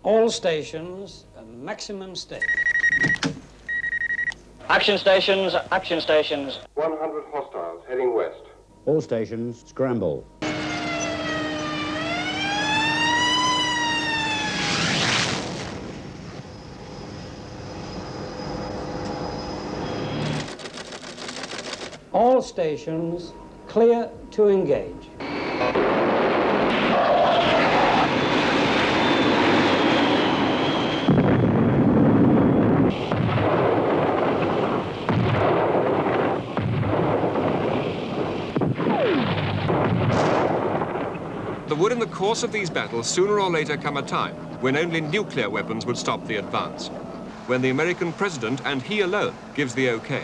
All stations, a maximum stake. Action stations, action stations. 100 hostiles heading west. All stations, scramble. All stations, clear to engage. There would in the course of these battles sooner or later come a time when only nuclear weapons would stop the advance, when the American president, and he alone, gives the okay.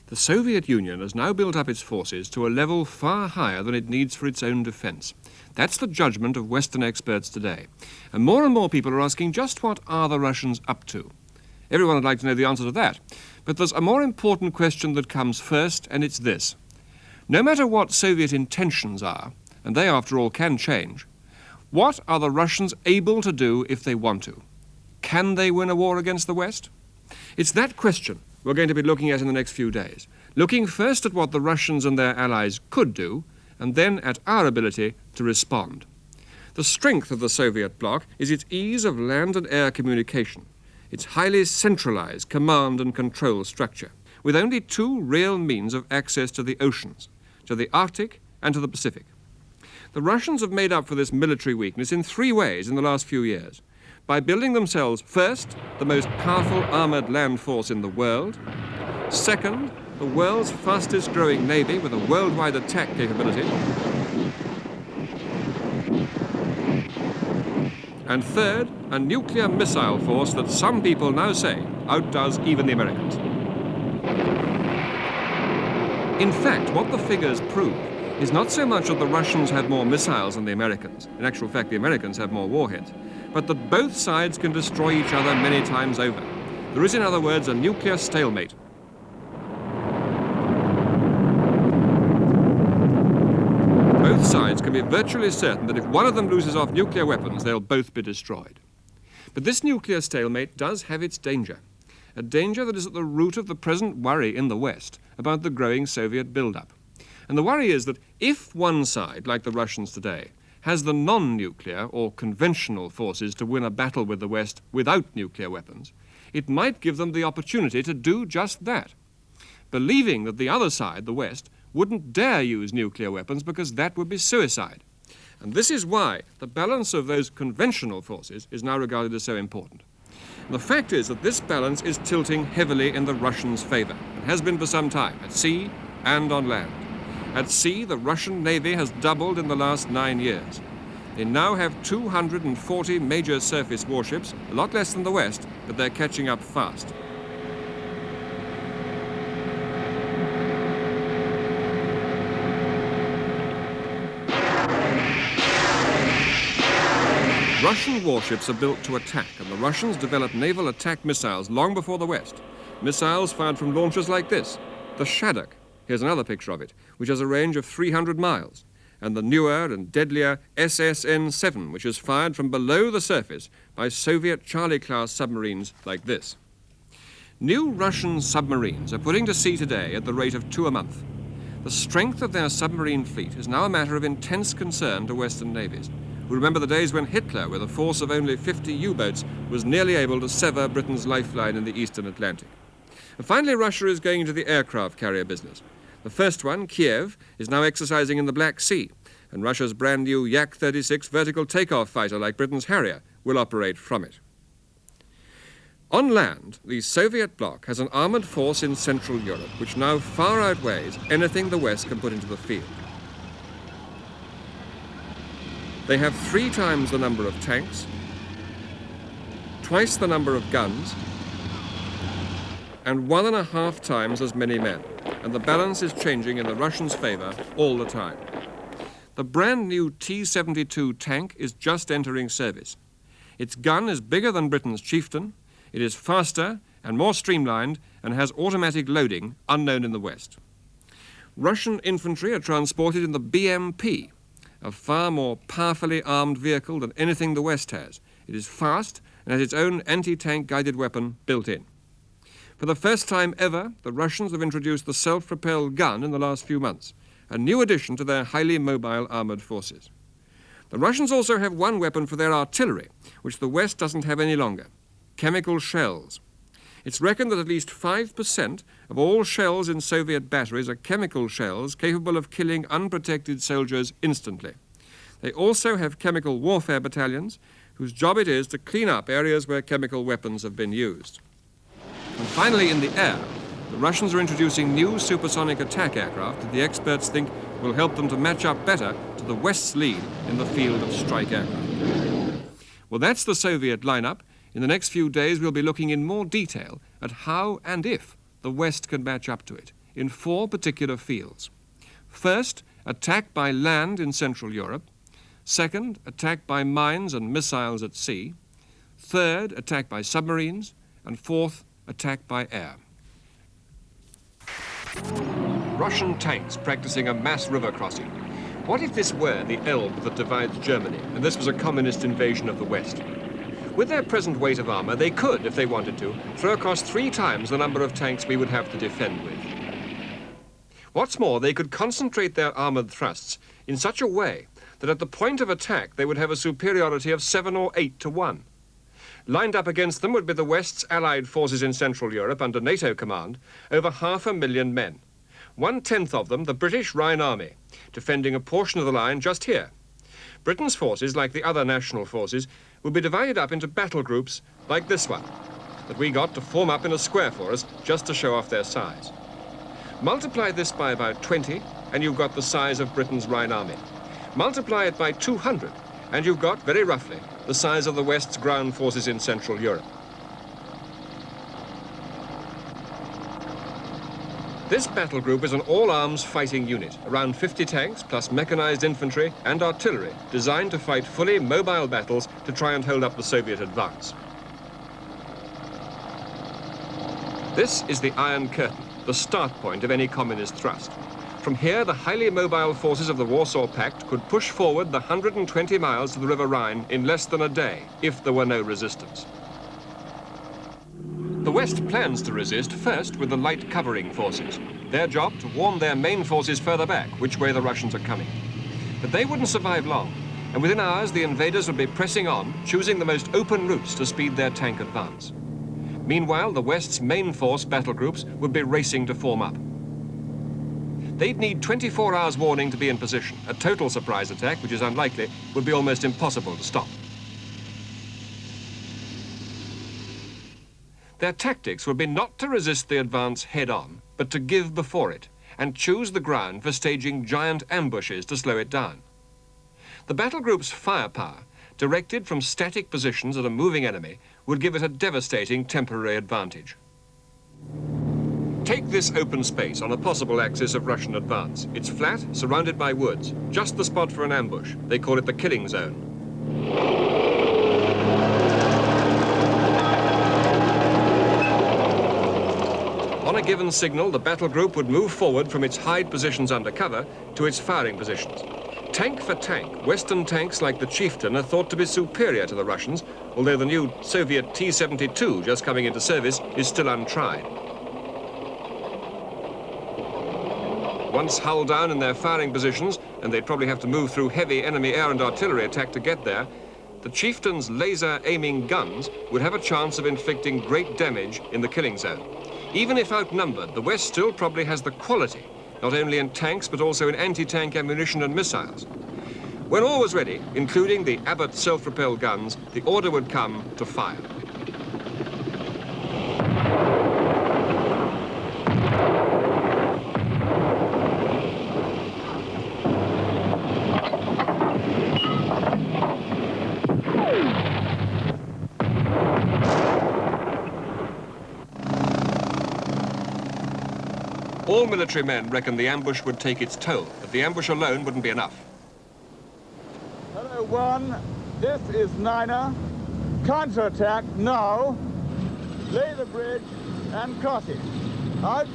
The Soviet Union has now built up its forces to a level far higher than it needs for its own defence. That's the judgment of Western experts today. And more people are asking just what are the Russians up to? Everyone would like to know the answer to that. But there's a more important question that comes first, and it's this. No matter what Soviet intentions are, and they after all can change, what are the Russians able to do if they want to? Can they win a war against the West? It's that question we're going to be looking at in the next few days, looking first at what the Russians and their allies could do, and then at our ability to respond. The strength of the Soviet bloc is its ease of land and air communication, its highly centralized command and control structure, with only two real means of access to the oceans, to the Arctic and to the Pacific. The Russians have made up for this military weakness in three ways in the last few years. By building themselves, first, the most powerful armoured land force in the world, second, the world's fastest growing navy with a worldwide attack capability, and third, a nuclear missile force that some people now say outdoes even the Americans. In fact, what the figures prove is not so much that the Russians have more missiles than the Americans. In actual fact, the Americans have more warheads. But that both sides can destroy each other many times over. There is, in other words, a nuclear stalemate. Both sides can be virtually certain that if one of them loses off nuclear weapons, they'll both be destroyed. But this nuclear stalemate does have its danger. A danger that is at the root of the present worry in the West about the growing Soviet build-up. And the worry is that if one side, like the Russians today, has the non-nuclear or conventional forces to win a battle with the West without nuclear weapons, it might give them the opportunity to do just that, believing that the other side, the West, wouldn't dare use nuclear weapons because that would be suicide. And this is why the balance of those conventional forces is now regarded as so important. And the fact is that this balance is tilting heavily in the Russians' favor, and has been for some time, at sea and on land. At sea, the Russian Navy has doubled in the last 9 years. They now have 240 major surface warships, a lot less than the West, but they're catching up fast. Russian warships are built to attack, and the Russians developed naval attack missiles long before the West. Missiles fired from launchers like this, the Shadok. Here's another picture of it, which has a range of 300 miles, and the newer and deadlier SSN-7, which is fired from below the surface by Soviet Charlie-class submarines like this. New Russian submarines are putting to sea today at the rate of 2 a month. The strength of their submarine fleet is now a matter of intense concern to Western navies, who remember the days when Hitler, with a force of only 50 U-boats, was nearly able to sever Britain's lifeline in the Eastern Atlantic. And finally, Russia is going into the aircraft carrier business. The first one, Kiev, is now exercising in the Black Sea, and Russia's brand new Yak-36 vertical takeoff fighter, like Britain's Harrier, will operate from it. On land, the Soviet bloc has an armoured force in Central Europe, which now far outweighs anything the West can put into the field. They have 3 times the number of tanks, twice the number of guns, and 1.5 times as many men, and the balance is changing in the Russians' favor all the time. The brand new T-72 tank is just entering service. Its gun is bigger than Britain's Chieftain, it is faster, and more streamlined and has automatic loading unknown in the West. Russian infantry are transported in the BMP, a far more powerfully armed vehicle than anything the West has. It is fast and has its own anti-tank guided weapon built in. For the first time ever, the Russians have introduced the self-propelled gun in the last few months, a new addition to their highly mobile armoured forces. The Russians also have one weapon for their artillery, which the West doesn't have any longer: chemical shells. It's reckoned that at least 5% of all shells in Soviet batteries are chemical shells capable of killing unprotected soldiers instantly. They also have chemical warfare battalions, whose job it is to clean up areas where chemical weapons have been used. And finally, in the air, the Russians are introducing new supersonic attack aircraft that the experts think will help them to match up better to the West's lead in the field of strike aircraft. Well, that's the Soviet lineup. In the next few days, we'll be looking in more detail at how and if the West can match up to it in 4 particular fields. First, attack by land in Central Europe. Second, attack by mines and missiles at sea. Third, attack by submarines. And fourth, attack by air. Russian tanks practicing a mass river crossing. What if this were the Elbe that divides Germany, and this was a communist invasion of the West? With their present weight of armour, they could, if they wanted to, throw across 3 times the number of tanks we would have to defend with. What's more, they could concentrate their armoured thrusts in such a way that at the point of attack they would have a superiority of 7 or 8 to 1. Lined up against them would be the West's allied forces in Central Europe under NATO command, over 500,000 men. 1/10 of them the British Rhine Army, defending a portion of the line just here. Britain's forces, like the other national forces, would be divided up into battle groups like this one, that we got to form up in a square for us just to show off their size. Multiply this by about 20, and you've got the size of Britain's Rhine Army. Multiply it by 200, and you've got, very roughly, the size of the West's ground forces in Central Europe. This battle group is an all-arms fighting unit, around 50 tanks, plus mechanized infantry and artillery, designed to fight fully mobile battles to try and hold up the Soviet advance. This is the Iron Curtain, the start point of any communist thrust. From here, the highly mobile forces of the Warsaw Pact could push forward the 120 miles to the River Rhine in less than a day, if there were no resistance. The West plans to resist first with the light covering forces. Their job to warn their main forces further back which way the Russians are coming. But they wouldn't survive long, and within hours the invaders would be pressing on, choosing the most open routes to speed their tank advance. Meanwhile, the West's main force battle groups would be racing to form up. They'd need 24 hours warning to be in position. A total surprise attack, which is unlikely, would be almost impossible to stop. Their tactics would be not to resist the advance head-on, but to give before it, and choose the ground for staging giant ambushes to slow it down. The battle group's firepower, directed from static positions at a moving enemy, would give it a devastating temporary advantage. Take this open space on a possible axis of Russian advance. It's flat, surrounded by woods, just the spot for an ambush. They call it the killing zone. On a given signal, the battle group would move forward from its hide positions under cover to its firing positions. Tank for tank, Western tanks like the Chieftain are thought to be superior to the Russians, although the new Soviet T-72 just coming into service is still untried. Once hull down in their firing positions, and they'd probably have to move through heavy enemy air and artillery attack to get there, the Chieftain's laser-aiming guns would have a chance of inflicting great damage in the killing zone. Even if outnumbered, the West still probably has the quality, not only in tanks, but also in anti-tank ammunition and missiles. When all was ready, including the Abbott self-propelled guns, the order would come to fire. All military men reckon the ambush would take its toll, but the ambush alone wouldn't be enough. Hello, 1. This is Niner. Counterattack now. lay the bridge and cross it. Out.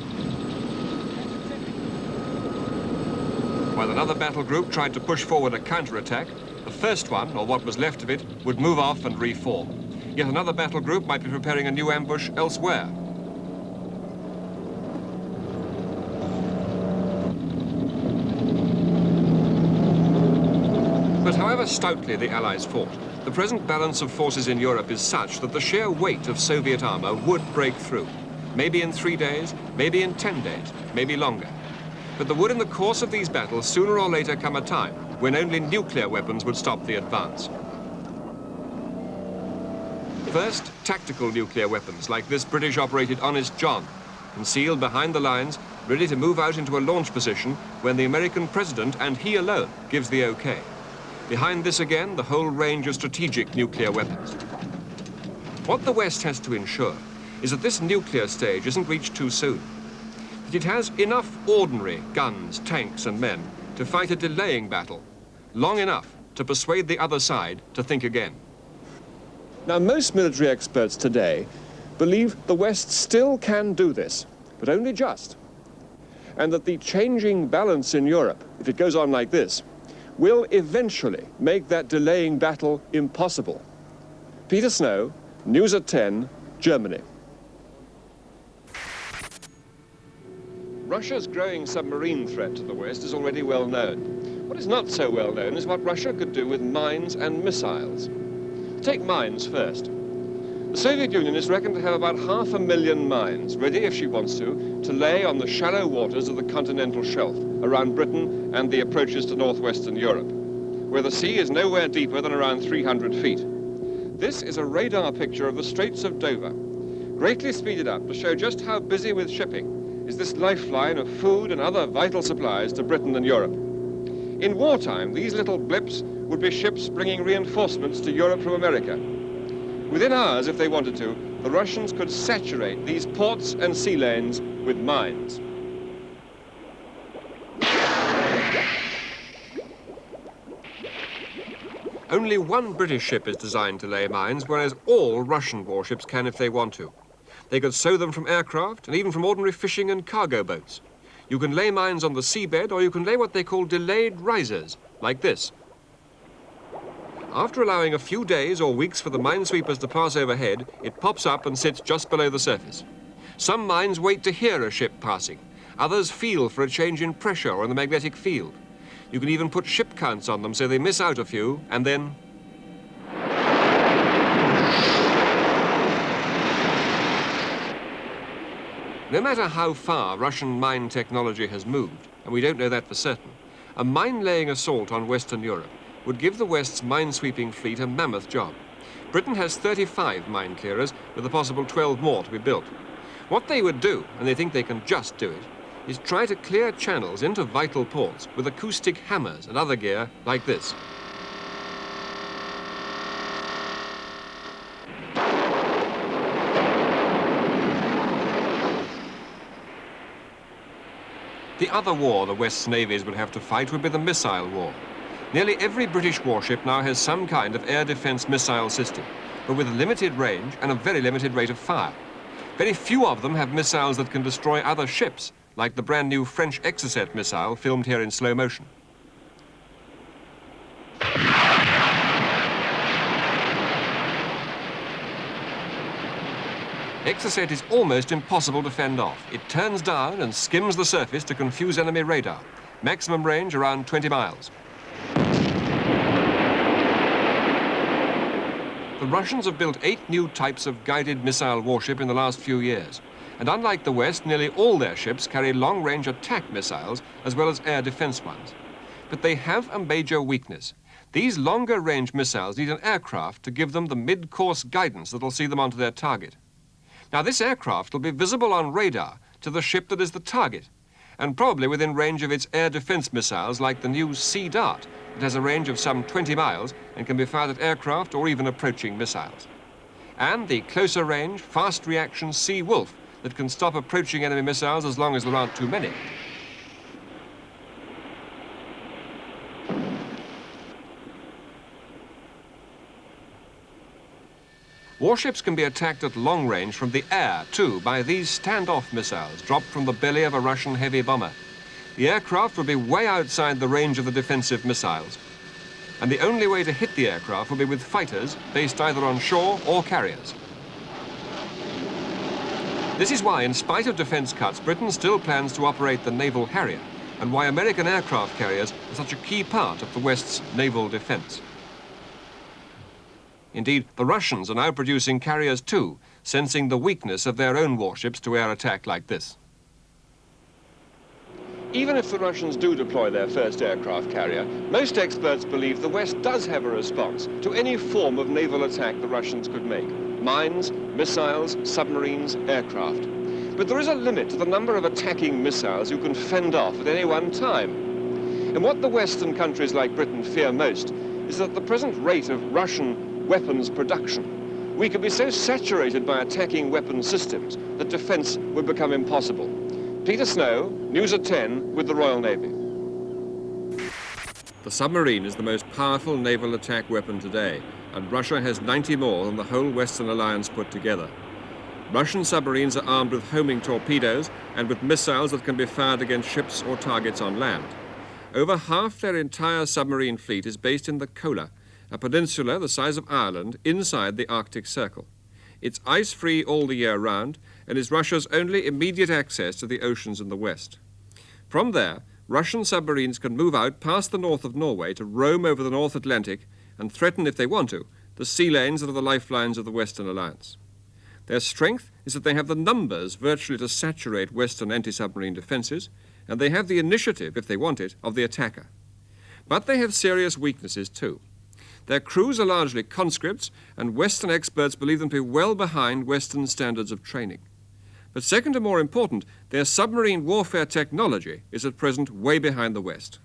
While another battle group tried to push forward a counterattack, the first one, or what was left of it, would move off and reform. Yet another battle group might be preparing a new ambush elsewhere. But however stoutly the Allies fought, the present balance of forces in Europe is such that the sheer weight of Soviet armor would break through. Maybe in 3 days, maybe in 10 days, maybe longer. But there would in the course of these battles sooner or later come a time when only nuclear weapons would stop the advance. First, tactical nuclear weapons like this British-operated Honest John, concealed behind the lines, ready to move out into a launch position when the American president, and he alone, gives the okay. Behind this again, the whole range of strategic nuclear weapons. What the West has to ensure is that this nuclear stage isn't reached too soon, that it has enough ordinary guns, tanks and men to fight a delaying battle, long enough to persuade the other side to think again. Now, most military experts today believe the West still can do this, but only just, and that the changing balance in Europe, if it goes on like this, will eventually make that delaying battle impossible. Peter Snow, News at 10, Germany. Russia's growing submarine threat to the West is already well known. What is not so well known is what Russia could do with mines and missiles. Take mines first. The Soviet Union is reckoned to have about 500,000 mines, ready, if she wants to lay on the shallow waters of the continental shelf around Britain and the approaches to northwestern Europe, where the sea is nowhere deeper than around 300 feet. This is a radar picture of the Straits of Dover, greatly speeded up to show just how busy with shipping is this lifeline of food and other vital supplies to Britain and Europe. In wartime, these little blips would be ships bringing reinforcements to Europe from America. Within hours, if they wanted to, the Russians could saturate these ports and sea lanes with mines. Only one British ship is designed to lay mines, whereas all Russian warships can if they want to. They could sow them from aircraft and even from ordinary fishing and cargo boats. You can lay mines on the seabed, or you can lay what they call delayed risers, like this. After allowing a few days or weeks for the minesweepers to pass overhead, it pops up and sits just below the surface. Some mines wait to hear a ship passing. Others feel for a change in pressure or in the magnetic field. You can even put ship counts on them so they miss out a few, and then... No matter how far Russian mine technology has moved, and we don't know that for certain, a mine-laying assault on Western Europe would give the West's mine-sweeping fleet a mammoth job. Britain has 35 mine clearers, with a possible 12 more to be built. What they would do, and they think they can just do it, is try to clear channels into vital ports with acoustic hammers and other gear like this. The other war the West's navies would have to fight would be the missile war. Nearly every British warship now has some kind of air defense missile system, but with a limited range and a very limited rate of fire. Very few of them have missiles that can destroy other ships, like the brand new French Exocet missile filmed here in slow motion. Exocet is almost impossible to fend off. It turns down and skims the surface to confuse enemy radar. Maximum range around 20 miles. The Russians have built 8 new types of guided missile warship in the last few years. And unlike the West, nearly all their ships carry long-range attack missiles as well as air defense ones. But they have a major weakness. These longer-range missiles need an aircraft to give them the mid-course guidance that'll see them onto their target. Now, this aircraft will be visible on radar to the ship that is the target, and probably within range of its air defense missiles like the new Sea Dart, that has a range of some 20 miles and can be fired at aircraft or even approaching missiles. And the closer range, fast reaction Sea Wolf that can stop approaching enemy missiles as long as there aren't too many. Warships can be attacked at long range from the air, too, by these standoff missiles dropped from the belly of a Russian heavy bomber. The aircraft will be way outside the range of the defensive missiles, and the only way to hit the aircraft will be with fighters based either on shore or carriers. This is why, in spite of defense cuts, Britain still plans to operate the Naval Harrier, and why American aircraft carriers are such a key part of the West's naval defense. Indeed, the Russians are now producing carriers too, sensing the weakness of their own warships to air attack like this. Even if the Russians do deploy their first aircraft carrier, most experts believe the West does have a response to any form of naval attack the Russians could make. Mines, missiles, submarines, aircraft. But there is a limit to the number of attacking missiles you can fend off at any one time. And what the Western countries like Britain fear most is that at the present rate of Russian weapons production, we could be so saturated by attacking weapon systems that defense would become impossible. Peter Snow, News at 10 with the Royal Navy. The submarine is the most powerful naval attack weapon today, and Russia has 90 more than the whole Western alliance put together. Russian submarines are armed with homing torpedoes and with missiles that can be fired against ships or targets on land. Over half their entire submarine fleet is based in the Kola, a peninsula the size of Ireland inside the Arctic Circle. It's ice-free all the year round and is Russia's only immediate access to the oceans in the west. From there, Russian submarines can move out past the north of Norway to roam over the North Atlantic and threaten, if they want to, the sea lanes that are the lifelines of the Western Alliance. Their strength is that they have the numbers virtually to saturate Western anti-submarine defenses, and they have the initiative, if they want it, of the attacker. But they have serious weaknesses too. Their crews are largely conscripts, and Western experts believe them to be well behind Western standards of training. But second and more important, their submarine warfare technology is at present way behind the West.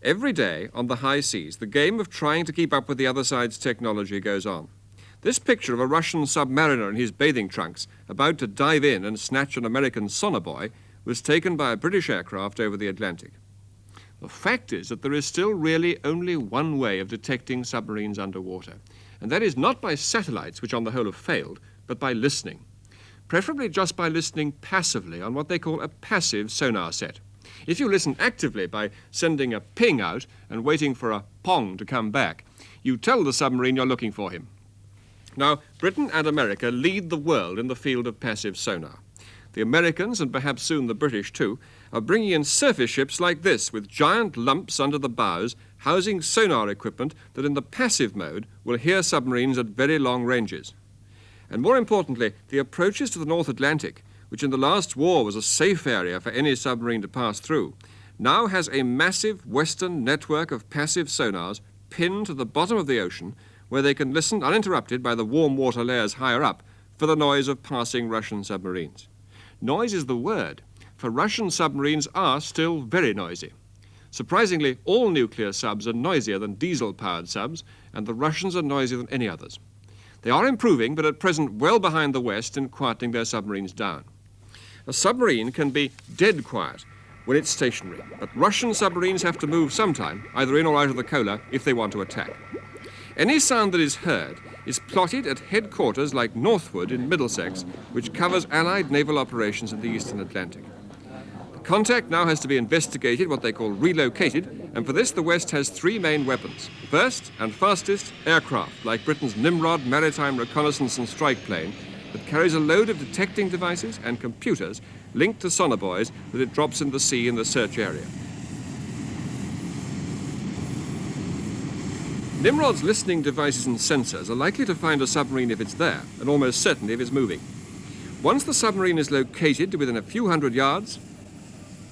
Every day on the high seas, the game of trying to keep up with the other side's technology goes on. This picture of a Russian submariner in his bathing trunks about to dive in and snatch an American sonar buoy was taken by a British aircraft over the Atlantic. The fact is that there is still really only one way of detecting submarines underwater, and that is not by satellites, which on the whole have failed, but by listening. Preferably just by listening passively on what they call a passive sonar set. If you listen actively by sending a ping out and waiting for a pong to come back, you tell the submarine you're looking for him. Now, Britain and America lead the world in the field of passive sonar. The Americans, and perhaps soon the British too, are bringing in surface ships like this with giant lumps under the bows housing sonar equipment that in the passive mode will hear submarines at very long ranges. And more importantly, the approaches to the North Atlantic, which in the last war was a safe area for any submarine to pass through, now has a massive Western network of passive sonars pinned to the bottom of the ocean where they can listen uninterrupted by the warm water layers higher up for the noise of passing Russian submarines. Noise is the word, for Russian submarines are still very noisy. Surprisingly, all nuclear subs are noisier than diesel-powered subs, and the Russians are noisier than any others. They are improving, but at present well behind the West in quietening their submarines down. A submarine can be dead quiet when it's stationary, but Russian submarines have to move sometime, either in or out of the Kola, if they want to attack. Any sound that is heard is plotted at headquarters like Northwood in Middlesex, which covers Allied naval operations in the Eastern Atlantic. The contact now has to be investigated, what they call relocated, and for this the West has three main weapons. First and fastest, aircraft, like Britain's Nimrod maritime reconnaissance and strike plane, that carries a load of detecting devices and computers linked to sonar buoys that it drops in the sea in the search area. Nimrod's listening devices and sensors are likely to find a submarine if it's there, and almost certainly if it's moving. Once the submarine is located to within a few hundred yards,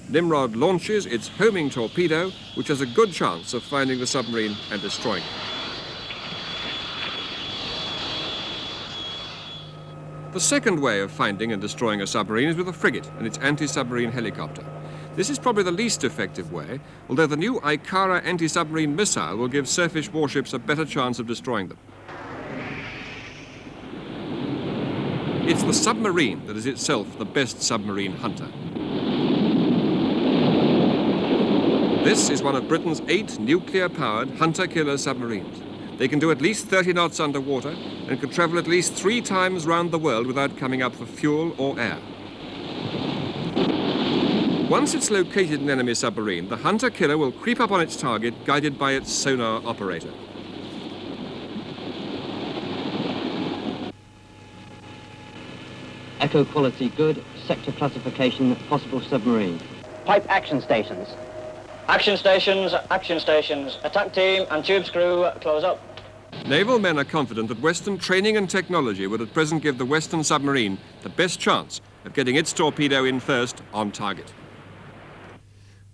Nimrod launches its homing torpedo, which has a good chance of finding the submarine and destroying it. The second way of finding and destroying a submarine is with a frigate and its anti-submarine helicopter. This is probably the least effective way, although the new Ikara anti-submarine missile will give surface warships a better chance of destroying them. It's the submarine that is itself the best submarine hunter. This is one of Britain's 8 nuclear-powered hunter-killer submarines. They can do at least 30 knots underwater and can travel at least 3 times round the world without coming up for fuel or air. Once it's located an enemy submarine, the hunter-killer will creep up on its target, guided by its sonar operator. Echo quality good, sector classification possible submarine. Pipe action stations. Action stations, action stations. Attack team and tubes crew, close up. Naval men are confident that Western training and technology would at present give the Western submarine the best chance of getting its torpedo in first on target.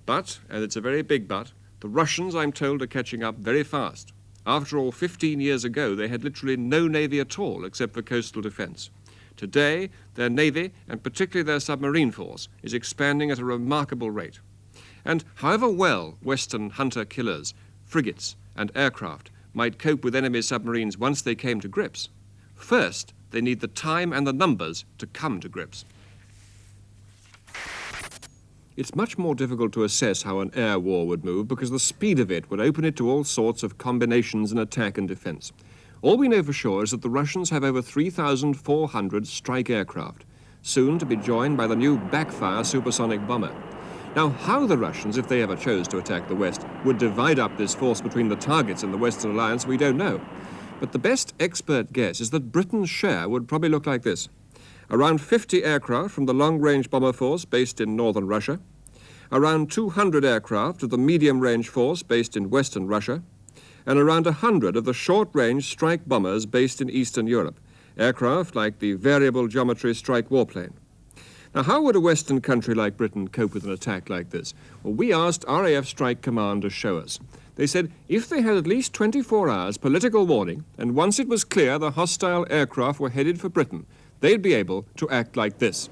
But, and it's a very big but, the Russians, I'm told, are catching up very fast. After all, 15 years ago, they had literally no navy at all except for coastal defense. Today, their navy, and particularly their submarine force, is expanding at a remarkable rate. And however well Western hunter-killers, frigates and aircraft might cope with enemy submarines once they came to grips, first they need the time and the numbers to come to grips. It's much more difficult to assess how an air war would move because the speed of it would open it to all sorts of combinations in attack and defense. All we know for sure is that the Russians have over 3,400 strike aircraft, soon to be joined by the new backfire supersonic bomber. Now, how the Russians, if they ever chose to attack the West, would divide up this force between the targets in the Western Alliance, we don't know. But the best expert guess is that Britain's share would probably look like this. Around 50 aircraft from the long-range bomber force based in northern Russia, around 200 aircraft of the medium-range force based in western Russia, and around 100 of the short-range strike bombers based in Eastern Europe, aircraft like the variable geometry strike warplane. Now, how would a Western country like Britain cope with an attack like this? Well, we asked RAF Strike Command to show us. They said if they had at least 24 hours political warning, and once it was clear the hostile aircraft were headed for Britain, they'd be able to act like this.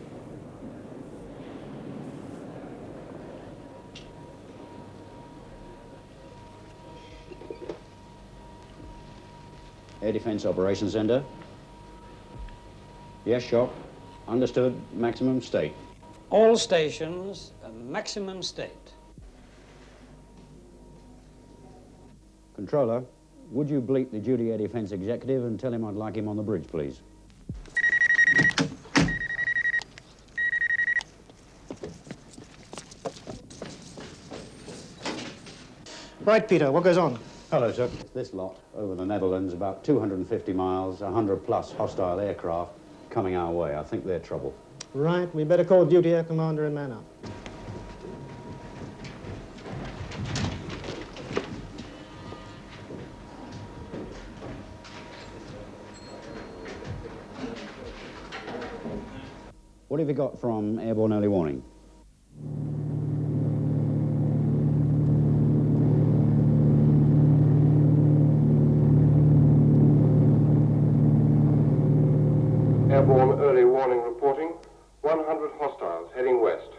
Air Defense Operations Center. Yes, Shock. Understood. Maximum state. All stations, a maximum state. Controller, would you bleep the duty air defense executive and tell him I'd like him on the bridge, please? Right, Peter, what goes on? Hello, sir. This lot over the Netherlands, about 250 miles, 100 plus hostile aircraft coming our way. I think they're trouble. Right, we better call duty air commander and man up. What have you got from airborne early warning? Airborne early warning reporting. 100 hostiles heading west.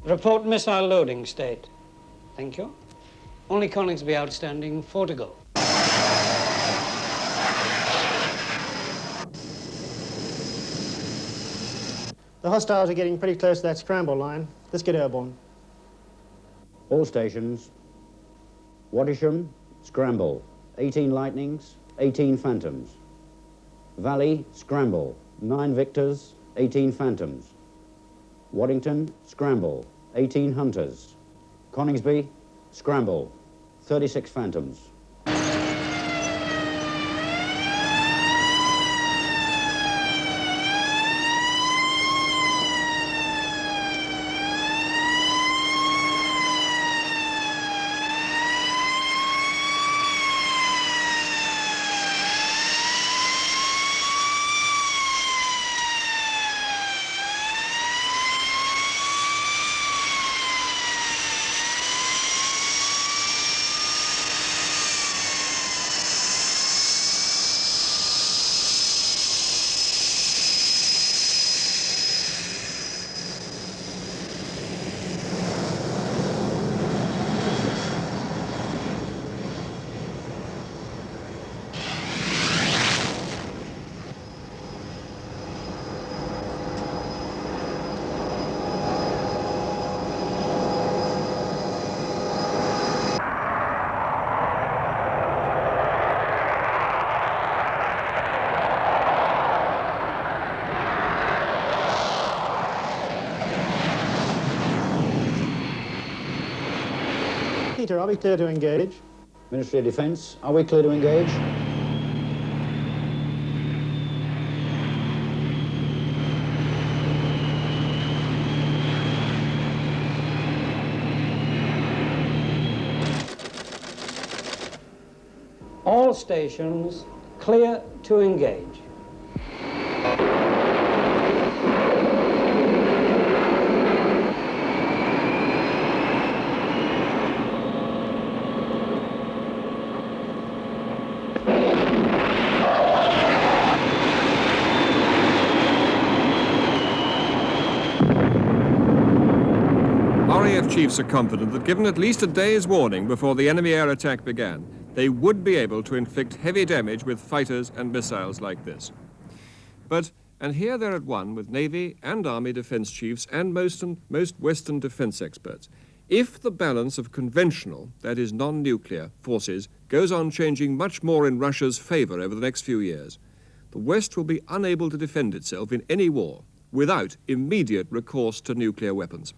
Report missile loading state. Thank you. Only Coningsby outstanding, 4 to go. The hostiles are getting pretty close to that scramble line. Let's get airborne. All stations. Wattisham, scramble. 18 Lightnings, 18 Phantoms. Valley, scramble. 9 Victors, 18 Phantoms. Waddington, scramble. 18 Hunters. Coningsby, scramble. 36 Phantoms. Peter, are we clear to engage? Ministry of Defence, are we clear to engage? All stations clear to engage. RAF chiefs are confident that given at least a day's warning before the enemy air attack began, they would be able to inflict heavy damage with fighters and missiles like this. But, and here they're at one with Navy and Army defense chiefs and most Western defense experts. If the balance of conventional, that is non-nuclear, forces goes on changing much more in Russia's favor over the next few years, the West will be unable to defend itself in any war without immediate recourse to nuclear weapons.